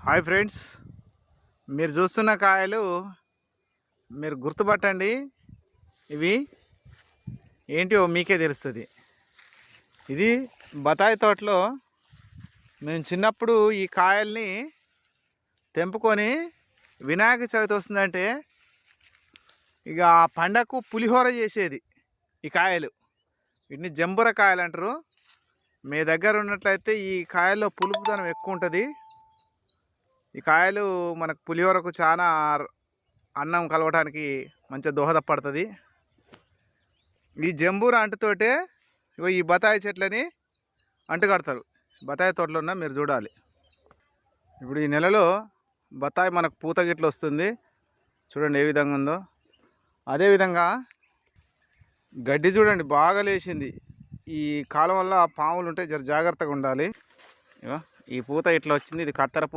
Hi friends, మీరు చూస్తున్న కాయలు మీరు గుర్తుపట్టండి. ఇవి ఏంటివో మీకే తెలుస్తుంది. ఇది బత్తాయి తోటలో మేము చిన్నప్పుడు ఈ కాయల్ని తెంపుకొని వినాయక చవితి వస్తుందంటే ఇక ఆ పండగకు పులిహోర చేసేది ఈ కాయలు. వీటిని జంబుర కాయలు అంటారు. మీ దగ్గర ఉన్నట్లయితే ఈ కాయల్లో పులుపుదనం ఎక్కువ ఉంటుంది. ఈ కాయలు మనకు పులిహోరకు చాలా అన్నం కలవటానికి మంచిగా దోహదపడుతుంది. ఈ జంబూర అంటుతోటే ఈ బత్తాయి చెట్లని అంటుకడతారు. బత్తాయి తోటలో ఉన్న మీరు చూడాలి. ఇప్పుడు ఈ నెలలో బత్తాయి మనకు పూత గిట్ల వస్తుంది. చూడండి ఏ విధంగా ఉందో. అదేవిధంగా గడ్డి చూడండి బాగా లేచింది. ఈ కాలం వల్ల పాములు ఉంటే జర జాగ్రత్తగా ఉండాలి. ఈ పూత ఇట్లా వచ్చింది. ఇది కత్తెర పూత.